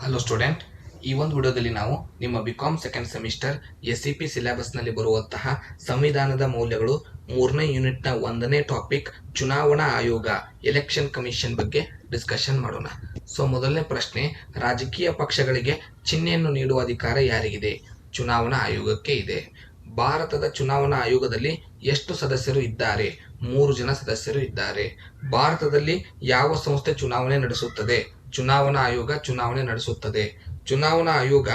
Hello student, ಈ ಒಂದು ವಿಡಿಯೋದಲ್ಲಿ ನಾವು ನಿಮ್ಮ ಬಿಕಾಮ್ ಸೆಕೆಂಡ್ ಸೆಮಿಸ್ಟರ್ SCP ಸಿಲೆಬಸ್ನಲ್ಲಿ ಬರುವಂತಹ ಸಂವಿಧಾನದ ಮೌಲ್ಯಗಳು 3ನೇ ಯೂನಿಟ್ನ 1ನೇ ಟಾಪಿಕ್ ಚುನಾವಣಾ ಆಯೋಗ ಎಲೆಕ್ಷನ್ ಕಮಿಷನ್ ಬಗ್ಗೆ ಡಿಸ್ಕಷನ್ ಮಾಡೋಣ. ಸೊ ಮೊದಲನೇ ಪ್ರಶ್ನೆ, ರಾಜಕೀಯ ಪಕ್ಷಗಳಿಗೆ ಚಿಹ್ನೆಯನ್ನು ನೀಡುವ ಅಧಿಕಾರ ಯಾರಿಗಿದೆ? ಚುನಾವಣಾ ಆಯೋಗಕ್ಕೆ ಇದೆ. ಭಾರತದ ಚುನಾವಣಾ ಆಯೋಗದಲ್ಲಿ ಎಷ್ಟು ಸದಸ್ಯರು ಇದ್ದಾರೆ? 3 ಜನ ಸದಸ್ಯರು ಇದ್ದಾರೆ. ಭಾರತದಲ್ಲಿ ಯಾವ ಸಂಸ್ಥೆ ಚುನಾವಣೆ ನಡೆಸುತ್ತದೆ? ಚುನಾವಣಾ ಆಯೋಗ ಚುನಾವಣೆ ನಡೆಸುತ್ತದೆ. ಚುನಾವಣಾ ಆಯೋಗ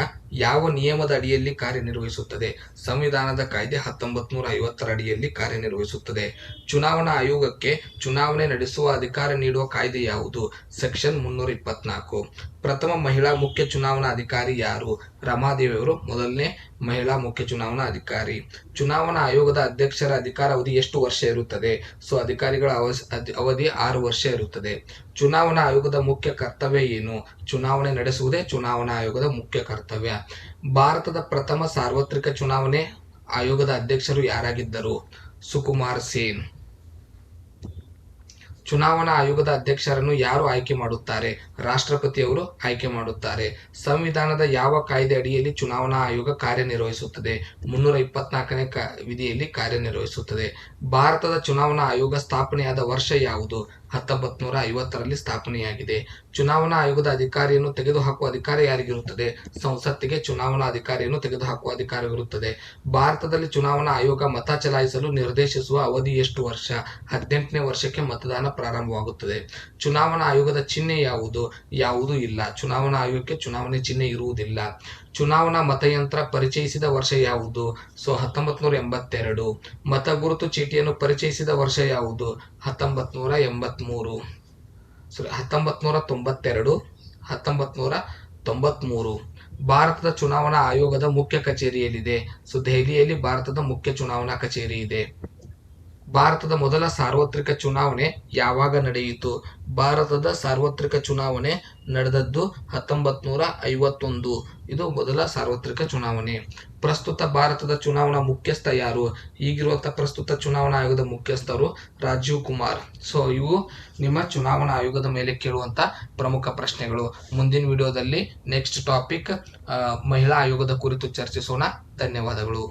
ಯಾವ ನಿಯಮದ ಅಡಿಯಲ್ಲಿ ಕಾರ್ಯನಿರ್ವಹಿಸುತ್ತದೆ? ಸಂವಿಧಾನದ ಕಾಯ್ದೆ 1950ರ ಅಡಿಯಲ್ಲಿ ಕಾರ್ಯನಿರ್ವಹಿಸುತ್ತದೆ. ಚುನಾವಣಾ ಆಯೋಗಕ್ಕೆ ಚುನಾವಣೆ ನಡೆಸುವ ಅಧಿಕಾರ ನೀಡುವ ಕಾಯ್ದೆ ಯಾವುದು? ಸೆಕ್ಷನ್ 324. ಪ್ರಥಮ ಮಹಿಳಾ ಮುಖ್ಯ ಚುನಾವಣಾ ಅಧಿಕಾರಿ ಯಾರು? ರಮಾದೇವಿಯವರು ಮೊದಲನೇ ಮಹಿಳಾ ಮುಖ್ಯ ಚುನಾವಣಾ ಅಧಿಕಾರಿ. ಚುನಾವಣಾ ಆಯೋಗದ ಅಧ್ಯಕ್ಷರ ಅಧಿಕಾರಾವಧಿ ಎಷ್ಟು ವರ್ಷ ಇರುತ್ತದೆ? ಸೊ ಅಧಿಕಾರಿಗಳ ಅವಧಿ 6 ವರ್ಷ ಇರುತ್ತದೆ. ಚುನಾವಣಾ ಆಯೋಗದ ಮುಖ್ಯ ಕರ್ತವ್ಯ ಏನು? ಚುನಾವಣೆ ನಡೆಸುವುದೇ ಚುನಾವಣಾ ಆಯೋಗದ ಮುಖ್ಯ ಕರ್ತವ್ಯ. ಭಾರತದ ಪ್ರಥಮ ಸಾರ್ವತ್ರಿಕ ಚುನಾವಣೆ ಆಯೋಗದ ಅಧ್ಯಕ್ಷರು ಯಾರಾಗಿದ್ದರು? ಸುಕುಮಾರ್ ಸೇನ್. ಚುನಾವಣಾ ಆಯೋಗದ ಅಧ್ಯಕ್ಷರನ್ನು ಯಾರು ಆಯ್ಕೆ ಮಾಡುತ್ತಾರೆ? ರಾಷ್ಟ್ರಪತಿಯವರು ಆಯ್ಕೆ ಮಾಡುತ್ತಾರೆ. ಸಂವಿಧಾನದ ಯಾವ ಕಾಯ್ದೆ ಅಡಿಯಲ್ಲಿ ಚುನಾವಣಾ ಆಯೋಗ ಕಾರ್ಯನಿರ್ವಹಿಸುತ್ತದೆ? 324ನೇ ವಿಧಿಯಲ್ಲಿ ಕಾರ್ಯನಿರ್ವಹಿಸುತ್ತದೆ. ಭಾರತದ ಚುನಾವಣಾ ಆಯೋಗ ಸ್ಥಾಪನೆಯಾದ ವರ್ಷ ಯಾವುದು? 1950ರಲ್ಲಿ ಸ್ಥಾಪನೆಯಾಗಿದೆ. ಚುನಾವಣಾ ಆಯೋಗದ ಅಧಿಕಾರಿಯನ್ನು ತೆಗೆದುಹಾಕುವ ಅಧಿಕಾರ ಯಾರಿಗಿರುತ್ತದೆ? ಸಂಸತ್ತಿಗೆ ಚುನಾವಣಾ ಅಧಿಕಾರಿಯನ್ನು ತೆಗೆದುಹಾಕುವ ಅಧಿಕಾರವಿರುತ್ತದೆ. ಭಾರತದಲ್ಲಿ ಚುನಾವಣಾ ಆಯೋಗ ಮತ ಚಲಾಯಿಸಲು ನಿರ್ದೇಶಿಸುವ ಅವಧಿ ಎಷ್ಟು ವರ್ಷ? 18ನೇ ವರ್ಷಕ್ಕೆ ಮತದಾನ ಪ್ರಾರಂಭವಾಗುತ್ತದೆ. ಚುನಾವಣಾ ಆಯೋಗದ ಚಿಹ್ನೆ ಯಾವುದು? ಯಾವುದೂ ಇಲ್ಲ. ಚುನಾವಣಾ ಆಯೋಗಕ್ಕೆ ಚುನಾವಣೆ ಚಿಹ್ನೆ ಇರುವುದಿಲ್ಲ. ಚುನಾವಣಾ ಮತಯಂತ್ರ ಪರಿಚಯಿಸಿದ ವರ್ಷ ಯಾವುದು? ಸೊ 1982. ಮತಗುರುತು ಚೀಟಿಯನ್ನು ಪರಿಚಯಿಸಿದ ವರ್ಷ ಯಾವುದು? 1992. 1992, 1993. ಭಾರತದ ಚುನಾವಣಾ ಆಯೋಗದ ಮುಖ್ಯ ಕಚೇರಿ ಎಲ್ಲಿದೆ? ಸೊ ದೆಹಲಿಯಲ್ಲಿ ಭಾರತದ ಮುಖ್ಯ ಚುನಾವಣಾ ಕಚೇರಿ ಇದೆ. ಭಾರತದ ಮೊದಲ ಸಾರ್ವತ್ರಿಕ ಚುನಾವಣೆ ಯಾವಾಗ ನಡೆಯಿತು? ಭಾರತದ ಸಾರ್ವತ್ರಿಕ ಚುನಾವಣೆ ನಡೆದದ್ದು 1951. ಇದು ಮೊದಲ ಸಾರ್ವತ್ರಿಕ ಚುನಾವಣೆ. ಪ್ರಸ್ತುತ ಭಾರತದ ಚುನಾವಣಾ ಮುಖ್ಯಸ್ಥ ಯಾರು? ಈಗಿರುವಂತಹ ಪ್ರಸ್ತುತ ಚುನಾವಣಾ ಆಯೋಗದ ಮುಖ್ಯಸ್ಥರು ರಾಜೀವ್ ಕುಮಾರ್. ಸೊ ಇವು ನಿಮ್ಮ ಚುನಾವಣಾ ಆಯೋಗದ ಮೇಲೆ ಕೇಳುವಂತ ಪ್ರಮುಖ ಪ್ರಶ್ನೆಗಳು. ಮುಂದಿನ ವಿಡಿಯೋದಲ್ಲಿ ನೆಕ್ಸ್ಟ್ ಟಾಪಿಕ್ ಮಹಿಳಾ ಆಯೋಗದ ಕುರಿತು ಚರ್ಚಿಸೋಣ. ಧನ್ಯವಾದಗಳು.